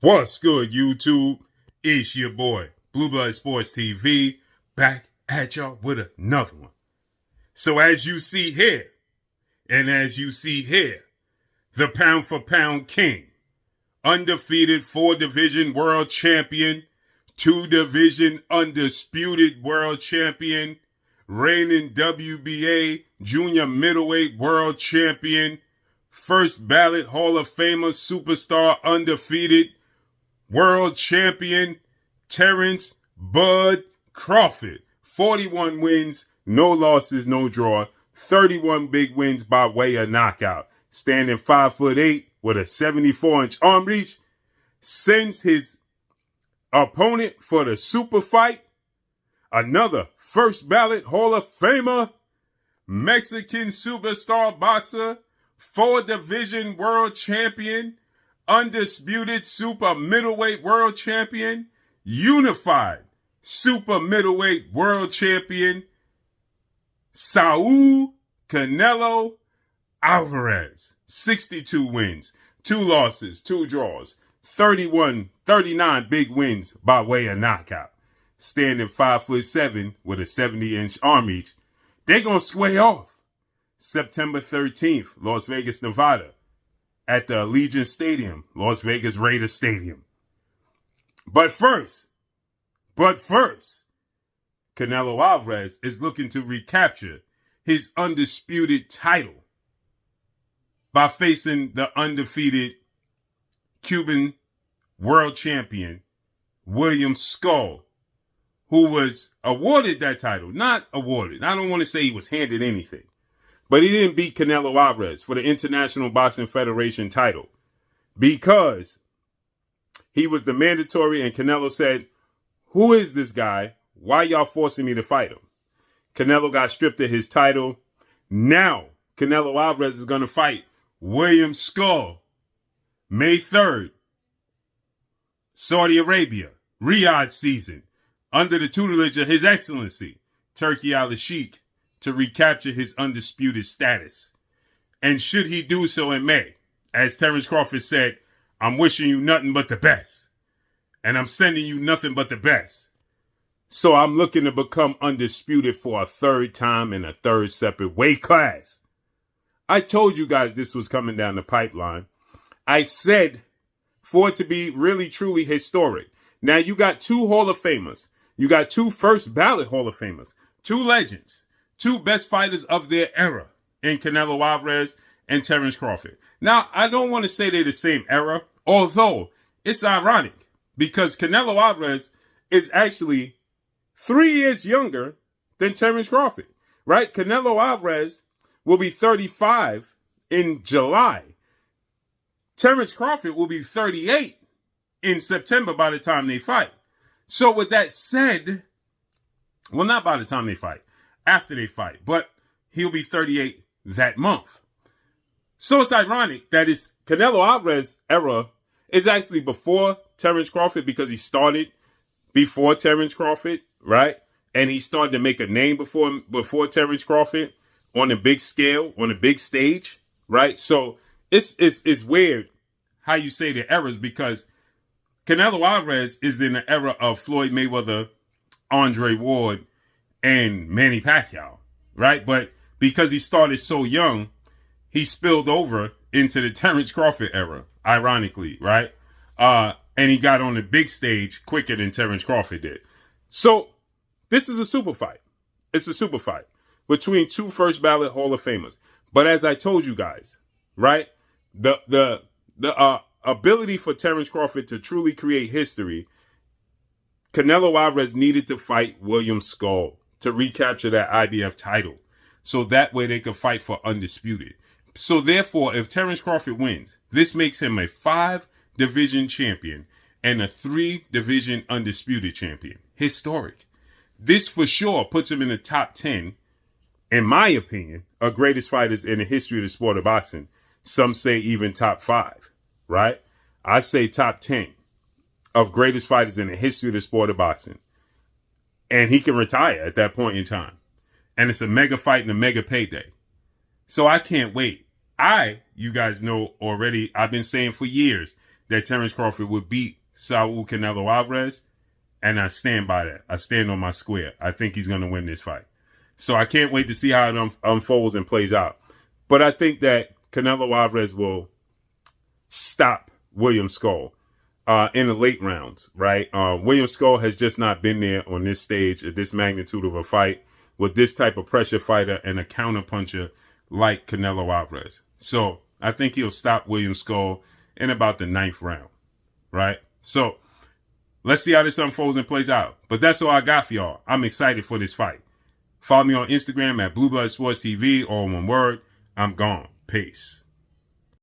What's good, YouTube? It's your boy, Blue Blood Sports TV, back at y'all with another one. So as you see here, the pound for pound king, undefeated 4-division world champion, 2-division undisputed world champion, reigning WBA junior middleweight world champion, first ballot Hall of Famer superstar undefeated, world champion, Terence Bud Crawford. 41 wins, no losses, no draw. 31 big wins by way of knockout. Standing 5'8" with a 74-inch arm reach. Sends his opponent for the super fight. Another first ballot Hall of Famer, Mexican superstar boxer, 4-division world champion, undisputed super middleweight world champion, unified super middleweight world champion, Saul Canelo Alvarez. 62 wins, 2 losses, 2 draws, 39 big wins by way of knockout. Standing 5'7" with a 70-inch arm reach. They gonna square off September 13th, Las Vegas, Nevada, at the Allegiant Stadium, Las Vegas Raiders Stadium. But first, Canelo Alvarez is looking to recapture his undisputed title by facing the undefeated Cuban world champion, William Skull, who was awarded that title. Not awarded. I don't want to say he was handed anything. But he didn't beat Canelo Alvarez for the International Boxing Federation title because he was the mandatory, and Canelo said, "Who is this guy? Why y'all forcing me to fight him?" Canelo got stripped of his title. Now, Canelo Alvarez is going to fight William Skull May 3rd, Saudi Arabia, Riyadh season, under the tutelage of His Excellency, Turki Al-Sheikh, to recapture his undisputed status. And should he do so in May, as Terence Crawford said, "I'm wishing you nothing but the best. And I'm sending you nothing but the best." So I'm looking to become undisputed for a third time in a third separate weight class. I told you guys this was coming down the pipeline. I said for it to be really, truly historic. Now you got 2 Hall of Famers. You got 2 first ballot Hall of Famers. 2 legends. 2 best fighters of their era in Canelo Alvarez and Terence Crawford. Now, I don't want to say they're the same era, although it's ironic because Canelo Alvarez is actually 3 years younger than Terence Crawford, right? Canelo Alvarez will be 35 in July. Terence Crawford will be 38 in September by the time they fight. So with that said, well, not by the time they fight, after they fight, but he'll be 38 that month. So it's ironic that his Canelo Alvarez era is actually before Terence Crawford because he started before Terence Crawford, right? And he started to make a name before Terence Crawford on a big scale, on a big stage, right? So it's weird how you say the eras because Canelo Alvarez is in the era of Floyd Mayweather, Andre Ward, and Manny Pacquiao, right? But because he started so young, he spilled over into the Terence Crawford era, ironically, right? And he got on the big stage quicker than Terence Crawford did. So this is a super fight. It's a super fight between 2 first ballot Hall of Famers. But as I told you guys, right, the ability for Terence Crawford to truly create history, Canelo Alvarez needed to fight William Skull to recapture that IBF title. So that way they could fight for undisputed. So therefore, if Terence Crawford wins, this makes him a 5-division champion and a 3-division undisputed champion. Historic. This for sure puts him in the top 10, in my opinion, of greatest fighters in the history of the sport of boxing. Some say even top 5, right? I say top 10 of greatest fighters in the history of the sport of boxing. And he can retire at that point in time. And it's a mega fight and a mega payday. So I can't wait. You guys know already, I've been saying for years, that Terence Crawford would beat Saul Canelo Alvarez, and I stand by that. I stand on my square. I think he's going to win this fight. So I can't wait to see how it unfolds and plays out. But I think that Canelo Alvarez will stop William Skull in the late rounds, right? William Skull has just not been there on this stage at this magnitude of a fight with this type of pressure fighter and a counterpuncher like Canelo Alvarez. So I think he'll stop William Skull in about the 9th round, right? So let's see how this unfolds and plays out. But that's all I got for y'all. I'm excited for this fight. Follow me on Instagram at Blue Blood Sports TV, all one word. I'm gone. Peace.